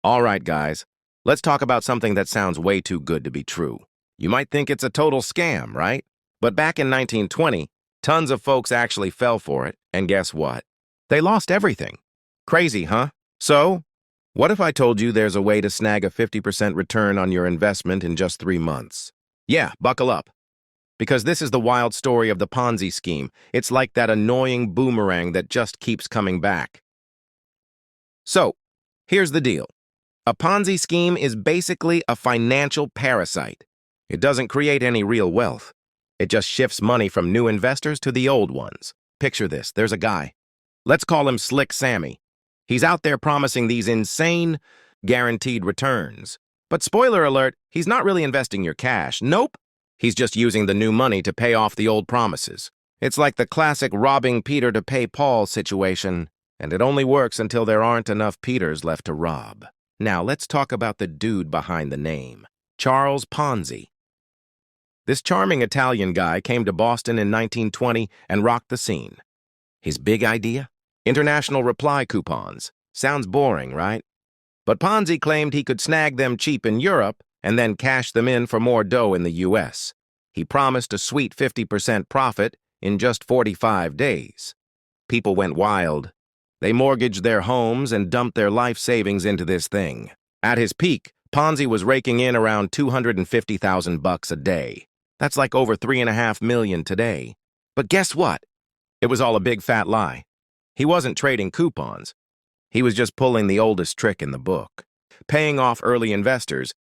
All right, guys, let's talk about something that sounds way too good to be true. You might think it's a total scam, right? But back in 1920, tons of folks actually fell for it, and guess what? They lost everything. Crazy, huh? So, what if I told you there's a way to snag a 50% return on your investment in just 3 months? Yeah, buckle up. Because this is the wild story of the Ponzi scheme. It's like that annoying boomerang that just keeps coming back. So, here's the deal. A Ponzi scheme is basically a financial parasite. It doesn't create any real wealth. It just shifts money from new investors to the old ones. Picture this, there's a guy. Let's call him Slick Sammy. He's out there promising these insane, guaranteed returns. But spoiler alert, he's not really investing your cash. Nope. He's just using the new money to pay off the old promises. It's like the classic robbing Peter to pay Paul situation, and it only works until there aren't enough Peters left to rob. Now, let's talk about the dude behind the name, Charles Ponzi. This charming Italian guy came to Boston in 1920 and rocked the scene. His big idea? International reply coupons. Sounds boring, right? But Ponzi claimed he could snag them cheap in Europe and then cash them in for more dough in the US. He promised a sweet 50% profit in just 45 days. People went wild. They mortgaged their homes and dumped their life savings into this thing. At his peak, Ponzi was raking in around $250,000 a day. That's like over $3.5 million today. But guess what? It was all a big fat lie. He wasn't trading coupons. He was just pulling the oldest trick in the book, paying off early investors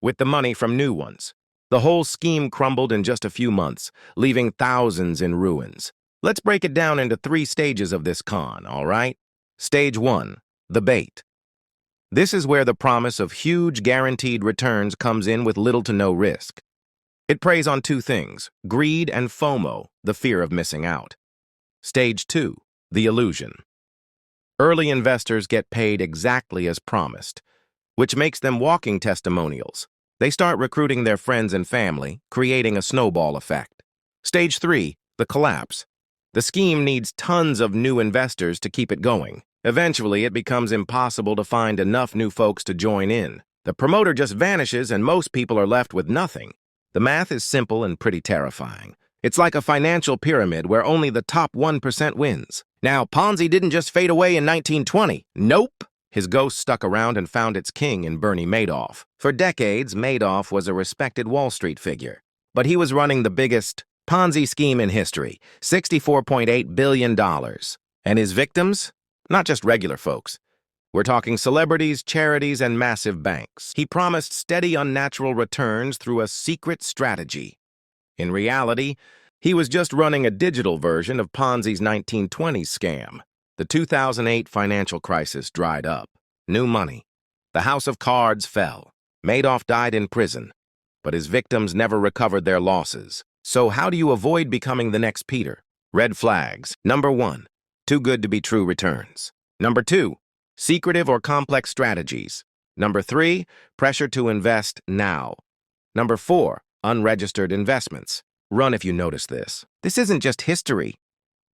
with the money from new ones. The whole scheme crumbled in just a few months, leaving thousands in ruins. Let's break it down into 3 stages of this con, all right? Stage 1, the bait. This is where the promise of huge guaranteed returns comes in with little to no risk. It preys on 2 things, greed and FOMO, the fear of missing out. Stage 2, the illusion. Early investors get paid exactly as promised, which makes them walking testimonials. They start recruiting their friends and family, creating a snowball effect. Stage 3, the collapse. The scheme needs tons of new investors to keep it going. Eventually, it becomes impossible to find enough new folks to join in. The promoter just vanishes and most people are left with nothing. The math is simple and pretty terrifying. It's like a financial pyramid where only the top 1% wins. Now, Ponzi didn't just fade away in 1920. Nope. His ghost stuck around and found its king in Bernie Madoff. For decades, Madoff was a respected Wall Street figure. But he was running the biggest Ponzi scheme in history, $64.8 billion. And his victims? Not just regular folks. We're talking celebrities, charities, and massive banks. He promised steady, unnatural returns through a secret strategy. In reality, he was just running a digital version of Ponzi's 1920s scam. The 2008 financial crisis dried up. New money. The house of cards fell. Madoff died in prison. But his victims never recovered their losses. So how do you avoid becoming the next Peter? Red flags. Number 1, too good to be true returns. Number 2, secretive or complex strategies. Number 3, pressure to invest now. Number 4, unregistered investments. Run if you notice this. This isn't just history.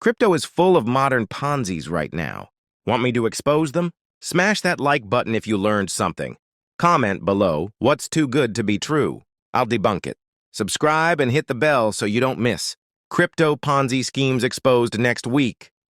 Crypto is full of modern Ponzis right now. Want me to expose them? Smash that like button if you learned something. Comment below, what's too good to be true? I'll debunk it. Subscribe and hit the bell so you don't miss Crypto Ponzi schemes exposed next week.